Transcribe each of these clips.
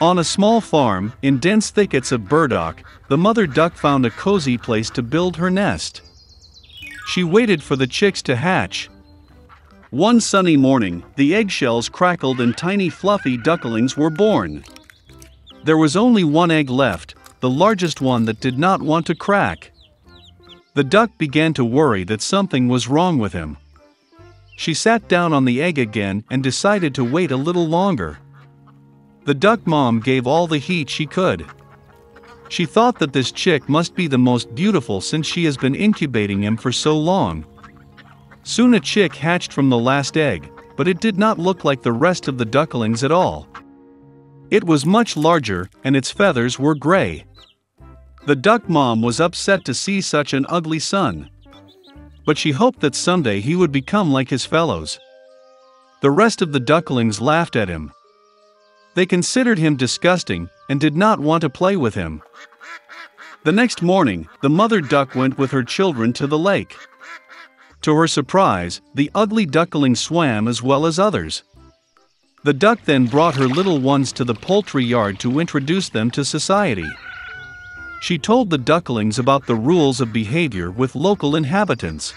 On a small farm, in dense thickets of burdock, the mother duck found a cozy place to build her nest. She waited for the chicks to hatch. One sunny morning, the eggshells crackled and tiny fluffy ducklings were born. There was only one egg left, the largest one that did not want to crack. The duck began to worry that something was wrong with him. She sat down on the egg again and decided to wait a little longer. The duck mom gave all the heat she could. She thought that this chick must be the most beautiful since she has been incubating him for so long. Soon a chick hatched from the last egg, but it did not look like the rest of the ducklings at all. It was much larger, and its feathers were gray. The duck mom was upset to see such an ugly son. But she hoped that someday he would become like his fellows. The rest of the ducklings laughed at him. They considered him disgusting and did not want to play with him. The next morning, the mother duck went with her children to the lake. To her surprise, the ugly duckling swam as well as others. The duck then brought her little ones to the poultry yard to introduce them to society. She told the ducklings about the rules of behavior with local inhabitants.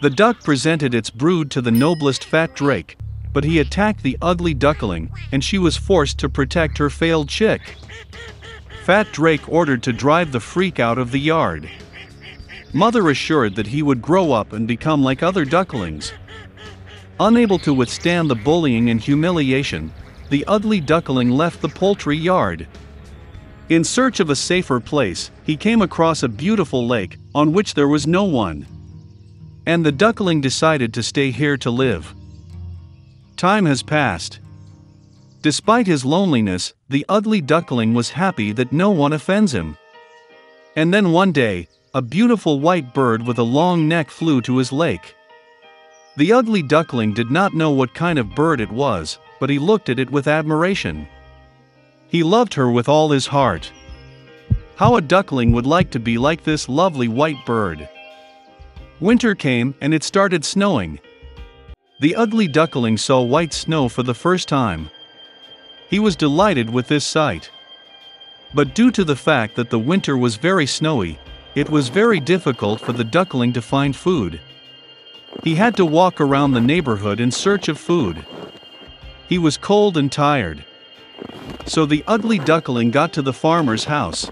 The duck presented its brood to the noblest fat drake, but he attacked the ugly duckling, and she was forced to protect her failed chick. Fat Drake ordered to drive the freak out of the yard. Mother assured that he would grow up and become like other ducklings. Unable to withstand the bullying and humiliation, the ugly duckling left the poultry yard. In search of a safer place, he came across a beautiful lake, on which there was no one. And the duckling decided to stay here to live. Time has passed. Despite his loneliness, the ugly duckling was happy that no one offends him. And then one day, a beautiful white bird with a long neck flew to his lake. The ugly duckling did not know what kind of bird it was, but he looked at it with admiration. He loved her with all his heart. How a duckling would like to be like this lovely white bird. Winter came and it started snowing. The ugly duckling saw white snow for the first time. He was delighted with this sight. But due to the fact that the winter was very snowy, it was very difficult for the duckling to find food. He had to walk around the neighborhood in search of food. He was cold and tired. So the ugly duckling got to the farmer's house.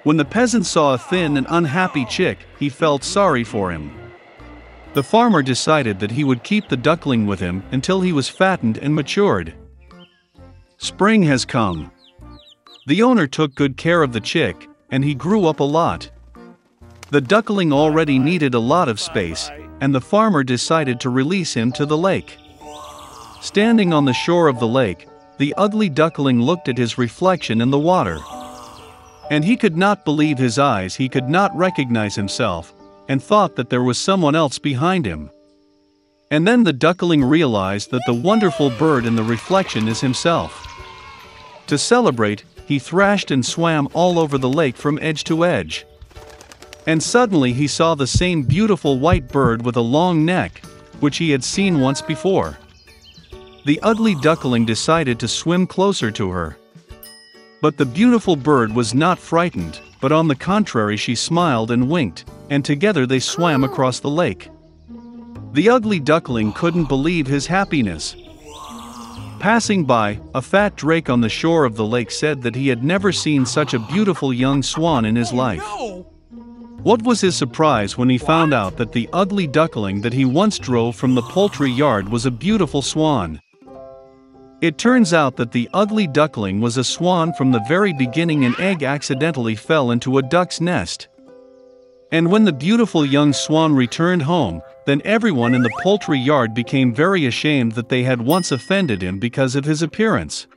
When the peasant saw a thin and unhappy chick, he felt sorry for him. The farmer decided that he would keep the duckling with him until he was fattened and matured. Spring has come. The owner took good care of the chick, and he grew up a lot. The duckling already needed a lot of space, and the farmer decided to release him to the lake. Standing on the shore of the lake, the ugly duckling looked at his reflection in the water. And he could not believe his eyes. He could not recognize himself, and thought that there was someone else behind him. And then the duckling realized that the wonderful bird in the reflection is himself. To celebrate, he thrashed and swam all over the lake from edge to edge. And suddenly he saw the same beautiful white bird with a long neck, which he had seen once before. The ugly duckling decided to swim closer to her. But the beautiful bird was not frightened, but on the contrary she smiled and winked, and together they swam across the lake. The ugly duckling couldn't believe his happiness. Passing by, a fat drake on the shore of the lake said that he had never seen such a beautiful young swan in his life. What was his surprise when he found out that the ugly duckling that he once drove from the poultry yard was a beautiful swan. It turns out that the ugly duckling was a swan from the very beginning. An egg accidentally fell into a duck's nest. And when the beautiful young swan returned home, then everyone in the poultry yard became very ashamed that they had once offended him because of his appearance.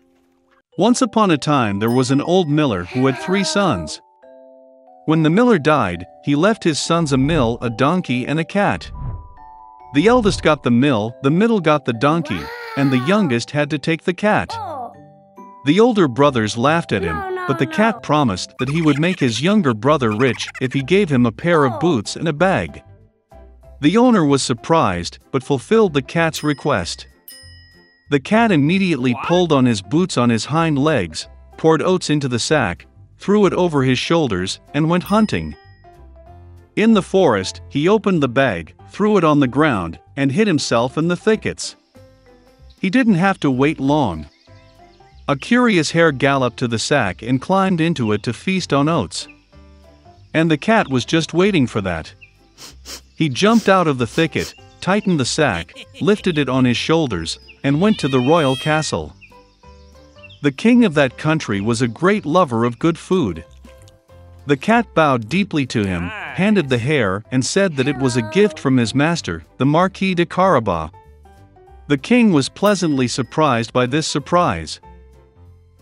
Once upon a time there was an old miller who had 3 sons. When the miller died, he left his sons a mill, a donkey, and a cat. The eldest got the mill, the middle got the donkey, and the youngest had to take the cat. The older brothers laughed at him, but the cat promised that he would make his younger brother rich if he gave him a pair of boots and a bag. The owner was surprised, but fulfilled the cat's request. The cat immediately pulled on his boots on his hind legs, poured oats into the sack, threw it over his shoulders, and went hunting. In the forest, he opened the bag, threw it on the ground, and hid himself in the thickets. He didn't have to wait long. A curious hare galloped to the sack and climbed into it to feast on oats. And the cat was just waiting for that. He jumped out of the thicket, tightened the sack, lifted it on his shoulders, and went to the royal castle. The king of that country was a great lover of good food. The cat bowed deeply to him, handed the hare, and said that it was a gift from his master, the Marquis de Carabas. The king was pleasantly surprised by this surprise.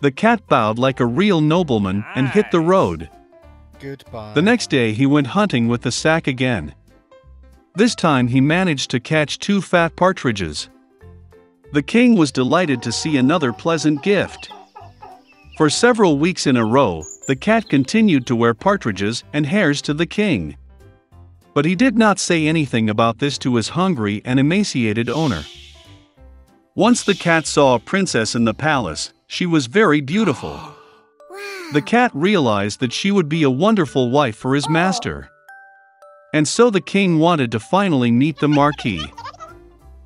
The cat bowed like a real nobleman and hit the road. Goodbye. The next day he went hunting with the sack again. This time he managed to catch 2 fat partridges. The king was delighted to see another pleasant gift. For several weeks in a row, the cat continued to wear partridges and hares to the king. But he did not say anything about this to his hungry and emaciated owner. Once the cat saw a princess in the palace. She was very beautiful. The cat realized that she would be a wonderful wife for his master. And so the king wanted to finally meet the Marquis.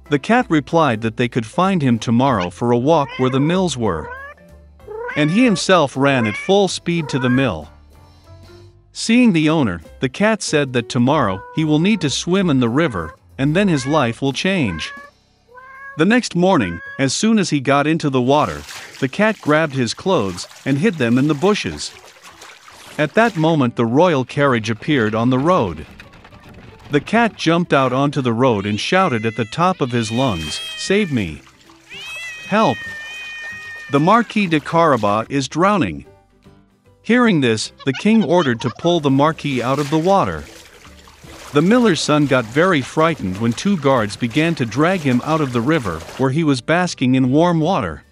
The cat replied that they could find him tomorrow for a walk where the mills were. And he himself ran at full speed to the mill. Seeing the owner, the cat said that tomorrow he will need to swim in the river, and then his life will change. The next morning, as soon as he got into the water, the cat grabbed his clothes and hid them in the bushes. At that moment the royal carriage appeared on the road. The cat jumped out onto the road and shouted at the top of his lungs, "Save me! Help! The Marquis de Carabas is drowning!" Hearing this, the king ordered to pull the Marquis out of the water. The miller's son got very frightened when 2 guards began to drag him out of the river, where he was basking in warm water.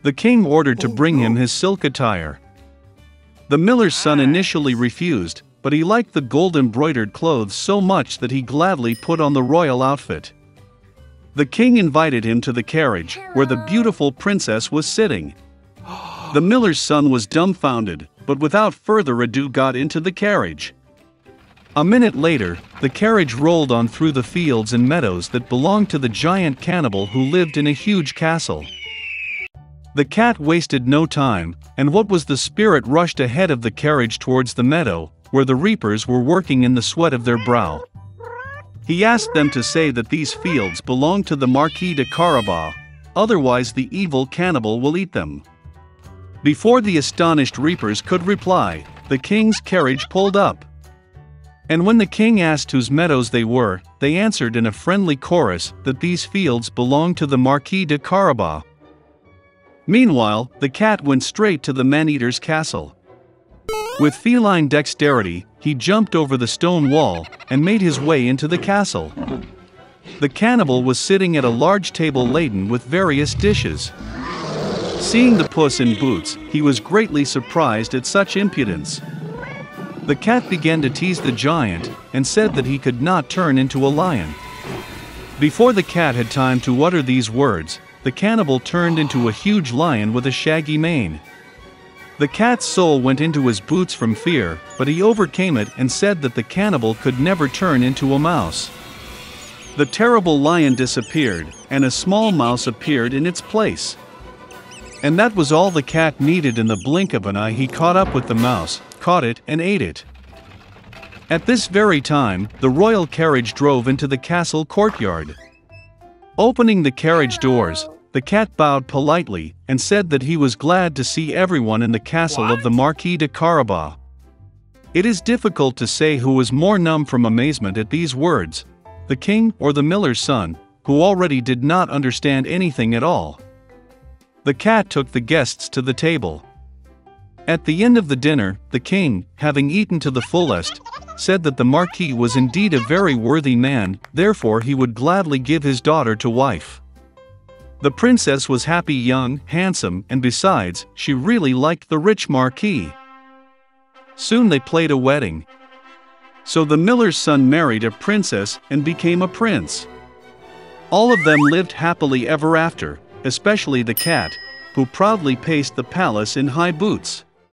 The king ordered to bring him his silk attire. The miller's son initially refused, but he liked the gold-embroidered clothes so much that he gladly put on the royal outfit. The king invited him to the carriage, where the beautiful princess was sitting. The miller's son was dumbfounded, but without further ado got into the carriage. A minute later, the carriage rolled on through the fields and meadows that belonged to the giant cannibal who lived in a huge castle. The cat wasted no time, and what was the spirit rushed ahead of the carriage towards the meadow, where the reapers were working in the sweat of their brow. He asked them to say that these fields belonged to the Marquis de Carabas, otherwise the evil cannibal will eat them. Before the astonished reapers could reply, the king's carriage pulled up. And when the king asked whose meadows they were, they answered in a friendly chorus that these fields belonged to the Marquis de Carabas. Meanwhile, the cat went straight to the man-eater's castle. With feline dexterity, he jumped over the stone wall and made his way into the castle. The cannibal was sitting at a large table laden with various dishes. Seeing the Puss in Boots, he was greatly surprised at such impudence. The cat began to tease the giant and said that he could not turn into a lion. Before the cat had time to utter these words, the cannibal turned into a huge lion with a shaggy mane. The cat's soul went into his boots from fear, but he overcame it and said that the cannibal could never turn into a mouse. The terrible lion disappeared, and a small mouse appeared in its place. And that was all the cat needed. In the blink of an eye he caught up with the mouse, caught it, and ate it. At this very time, the royal carriage drove into the castle courtyard. Opening the carriage doors, the cat bowed politely and said that he was glad to see everyone in the castle of the Marquis de Carabas. It is difficult to say who was more numb from amazement at these words, the king or the miller's son, who already did not understand anything at all. The cat took the guests to the table. At the end of the dinner, the king, having eaten to the fullest, said that the Marquis was indeed a very worthy man, therefore he would gladly give his daughter to wife. The princess was happy, young, handsome, and besides, she really liked the rich Marquis. Soon they played a wedding. So the miller's son married a princess and became a prince. All of them lived happily ever after, especially the cat, who proudly paced the palace in high boots.